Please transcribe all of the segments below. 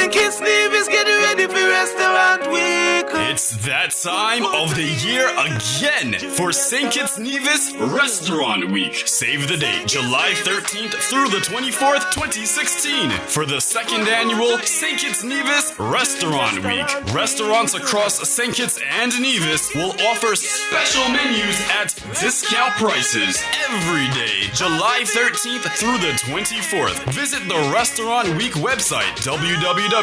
St. Kitts Nevis, get ready for Restaurant Week. It's that time of the year again for St. Kitts Nevis Restaurant Week. Save the date, July 13th through the 24th, 2016, for the second annual St. Kitts Nevis Restaurant Week. Restaurants across St. Kitts and Nevis will offer special menus at discount prices every day, July 13th through the 24th. Visit the Restaurant Week website, www.restaurantweek.kn.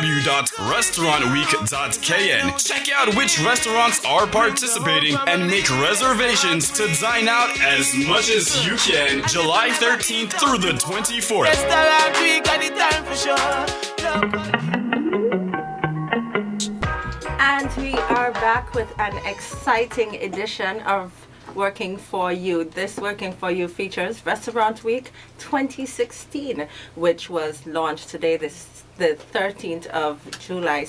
Check out which restaurants are participating and make reservations to dine out as much as you can, July 13th through the 24th. Restaurant Week, got the time for sure. And we are back with an exciting edition of Working For You. This Working For You features Restaurant Week 2016, which was launched today, the 13th of July,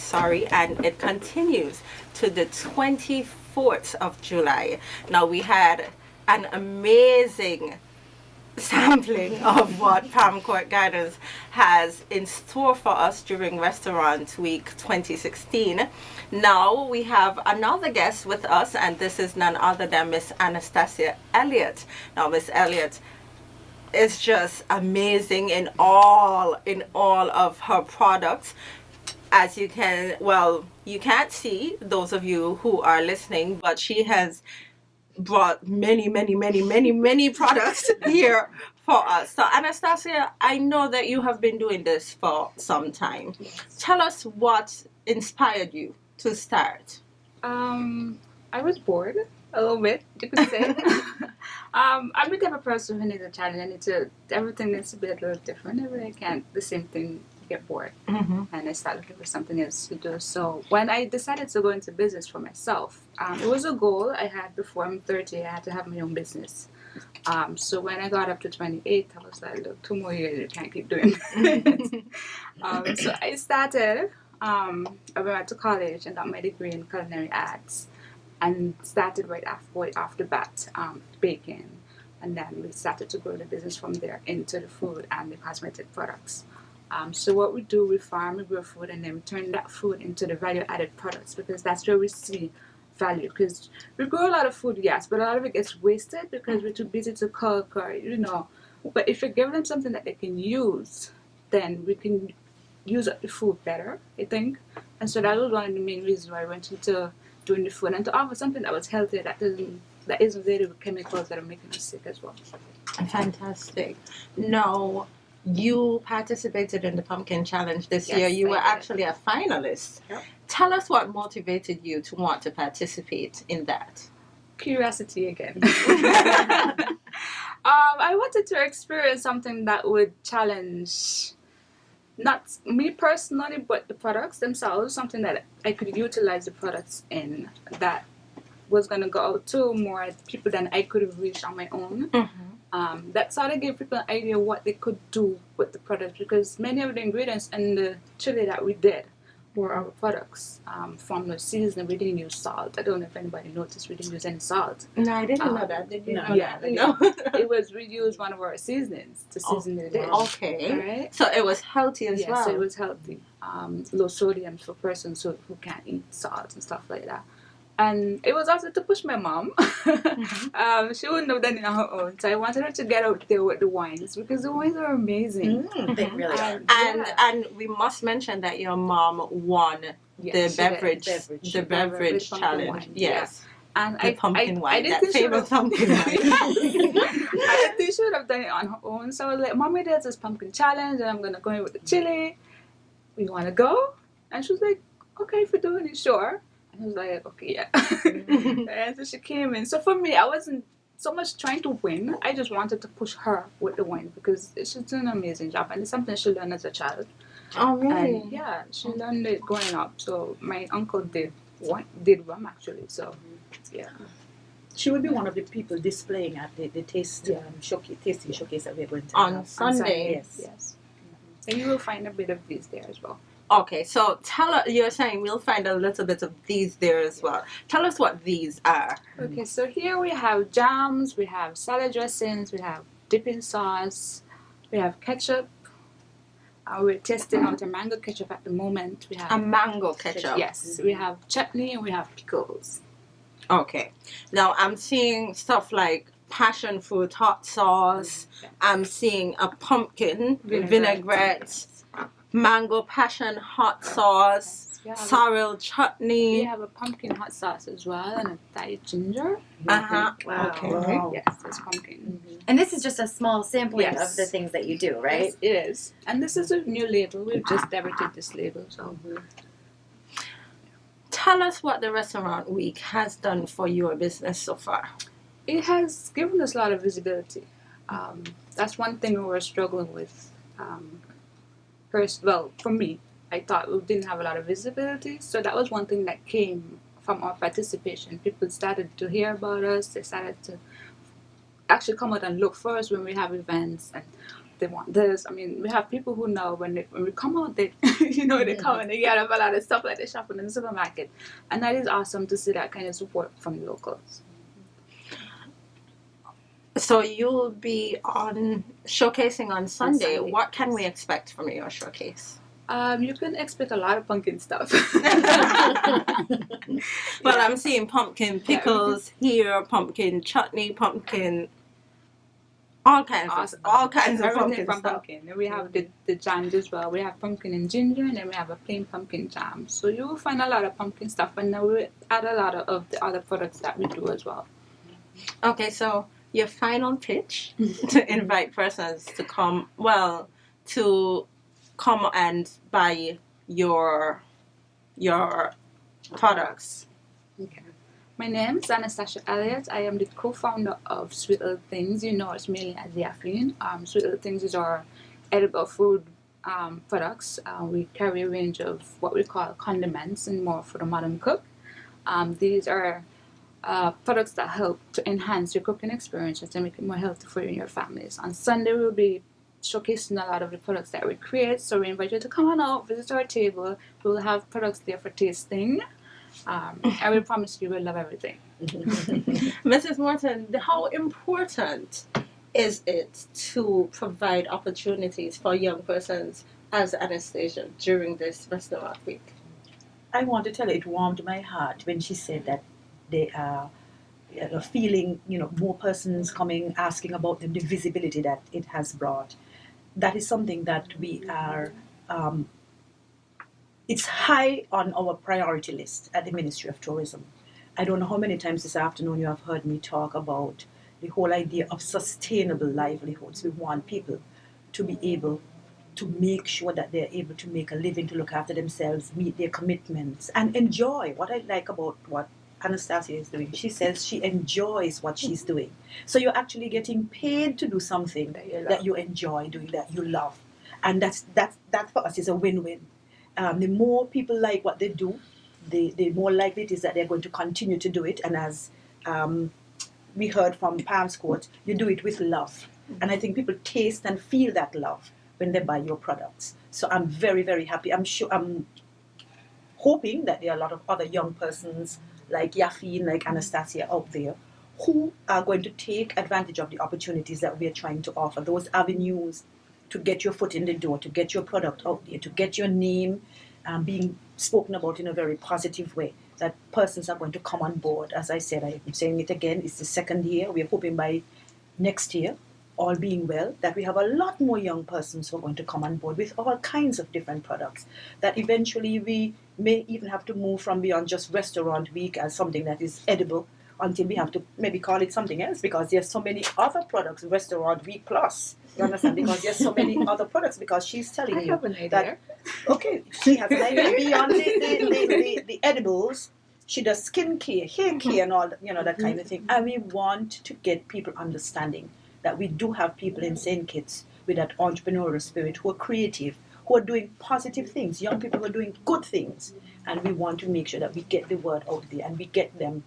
and it continues to the 24th of July. Now, we had an amazing sampling of what Palm Court Gardens has in store for us during Restaurant Week 2016. Now we have another guest with us, and this is none other than Miss Anastasia Elliott. Now, Miss Elliott is just amazing in all of her products. As you can, well, you can't see, those of you who are listening, but she has brought many products here for us. So Anastasia, I know that you have been doing this for some time. Tell us what inspired you to start. I was bored a little bit, you could say. I'm the type of person who needs a challenge. Everything needs to be a little different. I can't the same thing, get bored. And I started looking for something else to do. So when I decided to go into business for myself, it was a goal I had before I'm 30. I had to have my own business. So when I got up to 28, I was like, look, 2 more years, you can't keep doing it. So I started, I went to college and got my degree in culinary arts, and started right off the bat, baking. And then we started to grow the business from there into the food and the cosmetic products. So what we do, we farm, we grow food, and then we turn that food into the value-added products, because that's where we see value. Because we grow a lot of food, yes, but a lot of it gets wasted because we're too busy to cook, or, But if you give them something that they can use, then we can use up the food better, I think. And so that was one of the main reasons why I went into doing the food, and to offer something that was healthy, that isn't laden with chemicals that are making us sick as well. Fantastic. Now, you participated in the Pumpkin Challenge this year. You were actually a finalist. Yep. Tell us what motivated you to want to participate in that. Curiosity again. I wanted to experience something that would challenge not me personally, but the products themselves, something that I could utilize the products in, that was going to go out to more people than I could have reached on my own. That sort of gave people an idea what they could do with the product, because many of the ingredients in the chili that we did were our products from the seasoning. We didn't use salt. I don't know if anybody noticed we didn't use any salt. No, I didn't know that. Did you know yeah, that? No. We used one of our seasonings to season the dish. Okay. Right? So it was healthy as well. Yeah, so it was healthy. Low sodium for persons who can't eat salt and stuff like that. And it was also to push my mom. She wouldn't have done it on her own. So I wanted her to get out there with the wines, because the wines are amazing. They really are. And we must mention that your mom won the beverage challenge. Wine. Yes. Yeah. And the pumpkin wine, that famous pumpkin wine. I think she would have done it on her own. So I was like, Mommy, there's this pumpkin challenge, and I'm going to go in with the chili. We want to go? And she was like, okay, if you're doing it, sure. And I was like, okay, yeah. And so she came in. So for me, I wasn't so much trying to win. I just wanted to push her with the win, because she's doing an amazing job. And it's something she learned as a child. Oh, really? And yeah, she learned it growing up. So my uncle did rum, actually. So, yeah. She will be one of the people displaying at the tasting showcase that we're going to on have. Sunday. Yes. And you will find a bit of this there as well. Okay, so you're saying we'll find a little bit of these there as well. Tell us what these are. Okay, so here we have jams, we have salad dressings, we have dipping sauce, we have ketchup, We're testing out a mango ketchup at the moment. We have A mango ketchup. Yes, we have chutney and we have pickles. Okay. Now I'm seeing stuff like passion fruit hot sauce. I'm seeing a pumpkin vinaigrette, mango passion hot sauce, sorrel chutney. We have a pumpkin hot sauce as well and a Thai ginger. Wow. Okay. Wow. Yes, it's pumpkin. And this is just a small sampling Yes. of the things that you do, right? Yes, it is. And this is a new label. We've just debuted this label. So Tell us what the restaurant week has done for your business so far. it has given us a lot of visibility. That's one thing we were struggling with. First, well, for me, I thought we didn't have a lot of visibility. So that was one thing that came from our participation. People started to hear about us. They started to actually come out and look for us when we have events and they want this. I mean, we have people who know when we come out, they they come and they get up a lot of stuff like they shopping in the supermarket. And that is awesome to see that kind of support from the locals. So you'll be showcasing on Sunday. Sunday. What can we expect from your showcase? You can expect a lot of pumpkin stuff. Well, I'm seeing pumpkin pickles here, pumpkin chutney, pumpkin, all kinds Awesome. of Everything pumpkin from stuff. pumpkin. And we have the jams as well. We have pumpkin and ginger, and then we have a plain pumpkin jam. So you will find a lot of pumpkin stuff, and then we add a lot of the other products that we do as well. Okay, so your final pitch to invite persons to come and buy your products. Okay. My name is Anastasia Elliott. I am the co-founder of Sweet Little Things. You know us mainly as Yaflin. Sweet Little Things is our edible food products. We carry a range of what we call condiments and more for the modern cook. These are products that help to enhance your cooking experiences and make it more healthy for you and your families. On Sunday, we'll be showcasing a lot of the products that we create. So we invite you to come on out, visit our table. We'll have products there for tasting. And we promise you will love everything. Mrs. Morton, how important is it to provide opportunities for young persons as Anastasia during this restaurant week? I want to tell you, it warmed my heart when she said that they are feeling, more persons coming, asking about them, the visibility that it has brought. That is something that we are, it's high on our priority list at the Ministry of Tourism. I don't know how many times this afternoon you have heard me talk about the whole idea of sustainable livelihoods. We want people to be able to make sure that they're able to make a living, to look after themselves, meet their commitments, and enjoy. What I like about what Anastasia is doing, she says she enjoys what she's doing. So you're actually getting paid to do something that you enjoy doing, that you love. And that for us is a win-win. The more people like what they do, the more likely it is that they're going to continue to do it. And as we heard from Palm's quote, you do it with love. And I think people taste and feel that love when they buy your products. So I'm very, very happy. I'm hoping that there are a lot of other young persons like Yafin, like Anastasia out there, who are going to take advantage of the opportunities that we are trying to offer, those avenues to get your foot in the door, to get your product out there, to get your name being spoken about in a very positive way, that persons are going to come on board. As I said, I'm saying it again, it's the second year. We're hoping by next year, all being well, that we have a lot more young persons who are going to come on board with all kinds of different products, that eventually we may even have to move from beyond just restaurant week as something that is edible until we have to maybe call it something else, because there's so many other products, restaurant week plus. You understand? Because there's so many other products, because she's telling you that, okay, she has an idea beyond the edibles. She does skincare, hair care, and all, that kind of thing. And we want to get people understanding that we do have people in St. Kitts with that entrepreneurial spirit who are creative, who are doing positive things, young people who are doing good things. And we want to make sure that we get the word out there and we get them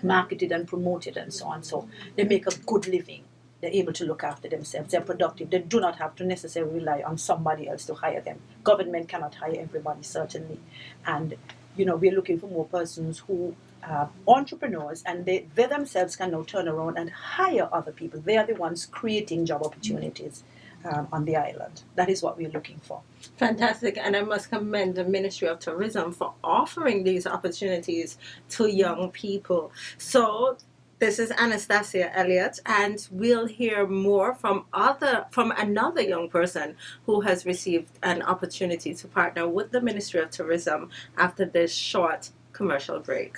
marketed and promoted and so on. So they make a good living. They're able to look after themselves. They're productive. They do not have to necessarily rely on somebody else to hire them. Government cannot hire everybody, certainly. And, we're looking for more persons who are entrepreneurs, and they themselves can now turn around and hire other people. They are the ones creating job opportunities. on the island. That is what we're looking for. Fantastic, and I must commend the Ministry of Tourism for offering these opportunities to young people. So this is Anastasia Elliott, and we'll hear more from another young person who has received an opportunity to partner with the Ministry of Tourism after this short commercial break.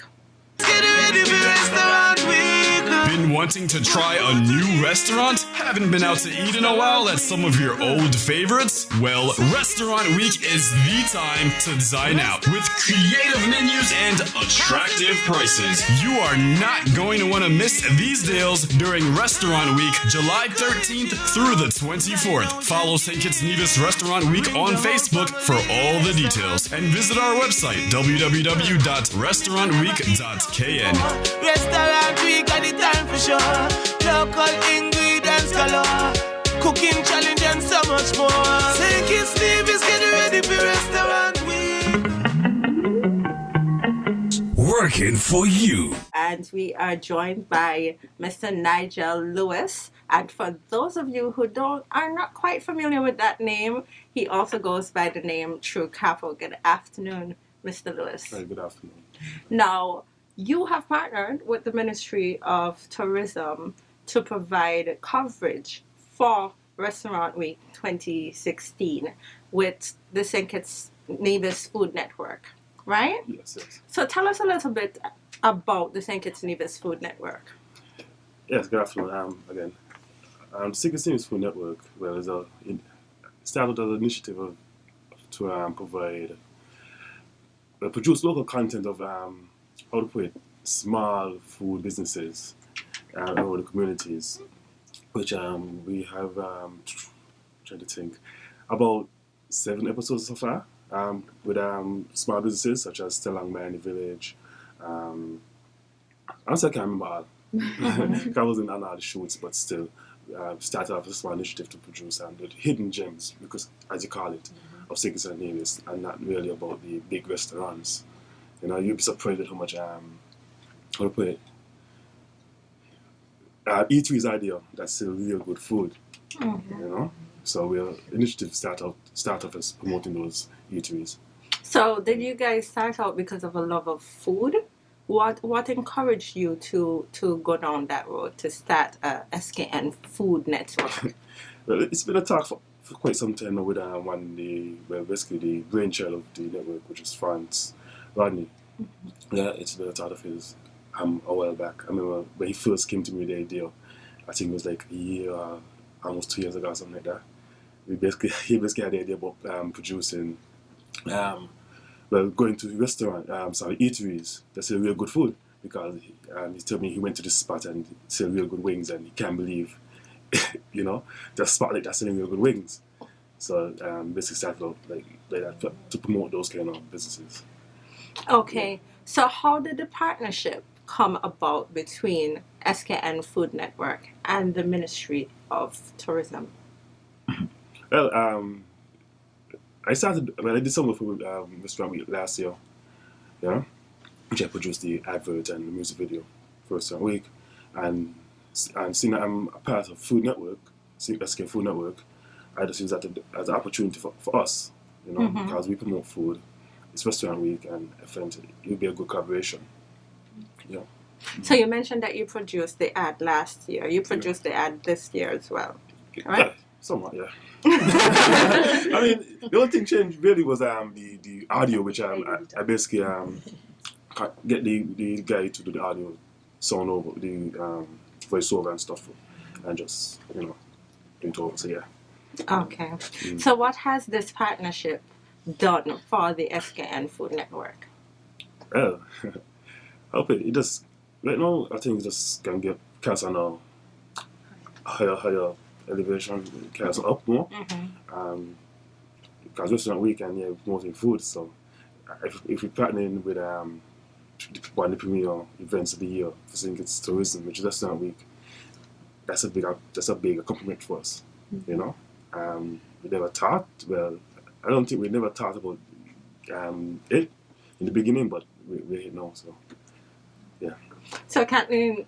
Get ready for restaurant week. Been wanting to try a new restaurant? Haven't been out to eat in a while at some of your old favorites? Well, Restaurant Week is the time to dine out with creative menus and attractive prices. You are not going to want to miss these deals during Restaurant Week, July 13th through the 24th. Follow St. Kitts Nevis Restaurant Week on Facebook for all the details and visit our website www.restaurantweek.kn. Restaurant week at the time for sure. Local ingredients galore. Cooking challenge and so much more. St. Kitts Nevis, get ready for restaurant week. Working for you. And we are joined by Mr. Nigel Lewis. And for those of you who are not quite familiar with that name, he also goes by the name True Capo. Good afternoon, Mr. Lewis. Hi, good afternoon. Now, you have partnered with the Ministry of Tourism to provide coverage for Restaurant Week 2016 with the St. Kitts Nevis Food Network, right? Yes, yes. So tell us a little bit about the St. Kitts Nevis Food Network. Yes, good afternoon. Again, St. Kitts Nevis Food Network, well, is started as an initiative to produce local content of how to put it, small food businesses in all the communities, which we have, trying to think, about 7 episodes so far, with small businesses such as Stelangma in the village. Honestly, I can't remember all. I wasn't on all the shoots, but still, started off as a small initiative to produce the hidden gems, because, as you call it, of St. Kitts and Nevis, and not really about the big restaurants. You know, you'd be surprised at how much, how to put it, eateries idea that's still real good food. You know, so we're initiative start off as promoting those eateries. So did you guys start out because of a love of food? What encouraged you to go down that road to start a SKN food network? Well, it's been a talk for quite some time now with basically the brainchild of the network, which is France, Rodney. Yeah, it's been a thought of his a while back. I remember when he first came to me with the idea, I think it was like a year, almost 2 years ago or something like that. He basically had the idea about producing, going to eateries that sell real good food, because he told me he went to this spot and sell real good wings, and he can't believe, you know, the spot like that's selling real good wings. So basically started out like that to promote those kind of businesses. Okay, so how did the partnership come about between SKN Food Network and the Ministry of Tourism? Well, I did some work with Restaurant Week last year, yeah, which I produced the advert and the music video for Restaurant Week, and seeing that I'm a part of Food Network, SK Food Network, I just use that as an opportunity for us, you know, because we promote food. It's Restaurant Week, and I think it would be a good collaboration. Yeah. So you mentioned that you produced the ad last year. You produced the ad this year as well, right? Yeah, somewhat, yeah. I mean, the only thing changed really was the audio, which I basically get the guy to do the audio, sound over, the voiceover and stuff, and just, you know, do it over. So yeah. Okay. So what has this partnership done for the SKN Food Network? Well, it just, right now, I think it just can get cast on a higher elevation, cast up more. Because Restaurant Week and yeah, promoting food, so if we're partnering with one of the premier events of the year for St. Kitts Tourism, which is Restaurant Week, that's a big accomplishment for us, you know. We never thought, well, I don't think we never thought about it in the beginning, but we're here now, so yeah. So Kathleen,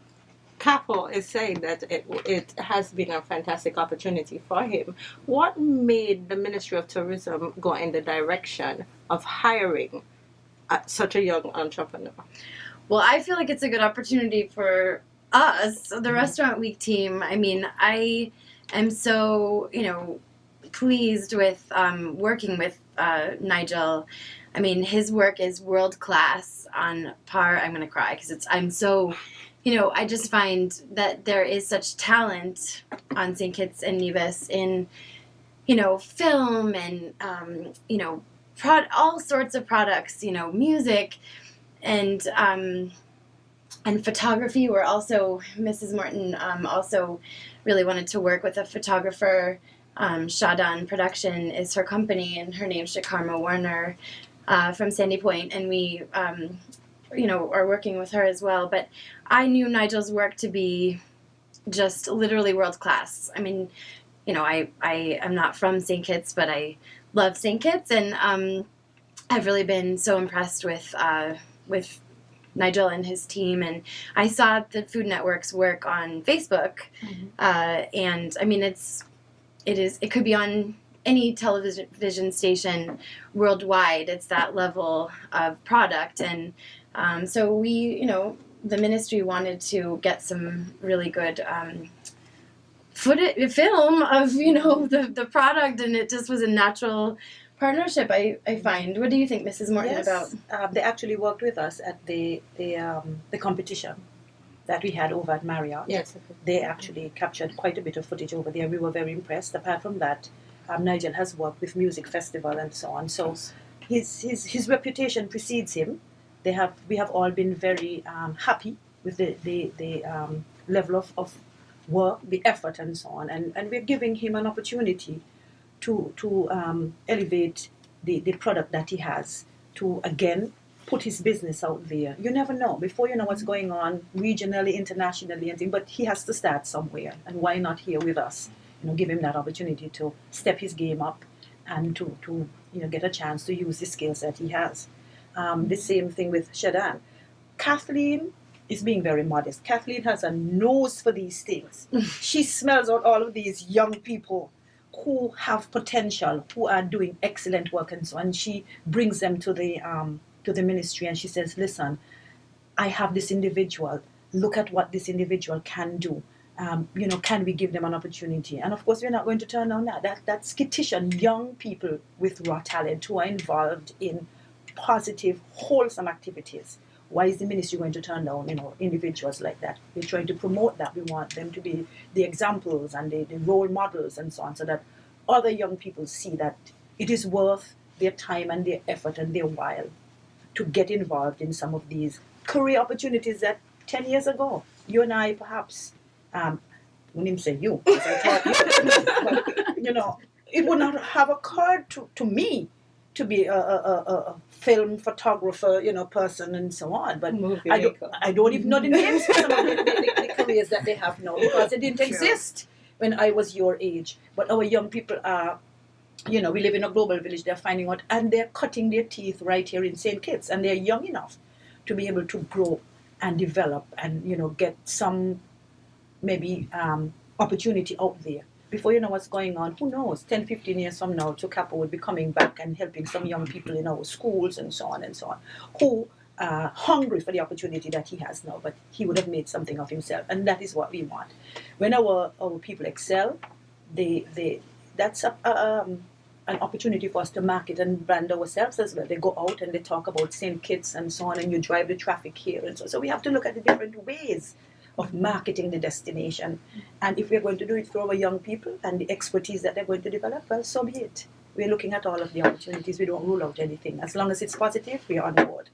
Capo is saying that it has been a fantastic opportunity for him. What made the Ministry of Tourism go in the direction of hiring such a young entrepreneur? Well, I feel like it's a good opportunity for us, the Restaurant Week team. I mean, I am so, pleased with working with Nigel. I mean, his work is world class, on par. I'm going to cry because I'm so, I just find that there is such talent on St. Kitts and Nevis in, film and, all sorts of products, music and photography. We're also, Mrs. Morton also really wanted to work with a photographer. Shadan Production is her company, and her name's Shakarma Warner from Sandy Point, and we, are working with her as well. But I knew Nigel's work to be just literally world class. I mean, I am not from St. Kitts, but I love St. Kitts, and I've really been so impressed with Nigel and his team. And I saw the Food Network's work on Facebook, and I mean, it could be on any television station worldwide. It's that level of product, and so we, the ministry wanted to get some really good film of the product, and it just was a natural partnership. I find. What do you think, Mrs. Morton, about? They actually worked with us at the competition that we had over at Marriott. Yes. They actually captured quite a bit of footage over there. We were very impressed. Apart from that, Nigel has worked with music festival and so on. So his reputation precedes him. We have all been very happy with the level of work, the effort and so on. And we're giving him an opportunity to elevate the product that he has, to again put his business out there. You never know. Before you know what's going on regionally, internationally, and things, but he has to start somewhere. And why not here with us? Give him that opportunity to step his game up and to get a chance to use the skills that he has. The same thing with Shadan. Kathleen is being very modest. Kathleen has a nose for these things. She smells out all of these young people who have potential, who are doing excellent work and so on. She brings them to the ministry, and she says, listen, I have this individual. Look at what this individual can do. Can we give them an opportunity? And of course, we're not going to turn down that's skittish young people with raw talent who are involved in positive, wholesome activities. Why is the ministry going to turn down, individuals like that? We're trying to promote that. We want them to be the examples and the role models and so on, so that other young people see that it is worth their time and their effort and their while to get involved in some of these career opportunities that 10 years ago, you and I perhaps, I wouldn't even say you, because I thought but, it would not have occurred to me to be a film photographer, person and so on. But I don't even know the names for some of the careers that they have now, because they didn't exist when I was your age. But our young people are, we live in a global village, they're finding out, and they're cutting their teeth right here in St. Kitts, and they're young enough to be able to grow and develop and, get some maybe opportunity out there. Before you know what's going on, who knows, 10, 15 years from now, Capo would be coming back and helping some young people in our schools and so on, who are hungry for the opportunity that he has now, but he would have made something of himself, and that is what we want. When our people excel, that's an opportunity for us to market and brand ourselves as well. They go out and they talk about St. Kitts and so on, and you drive the traffic here and so. So we have to look at the different ways of marketing the destination. And if we're going to do it through our young people and the expertise that they're going to develop, well, so be it. We're looking at all of the opportunities. We don't rule out anything. As long as it's positive, we're on board.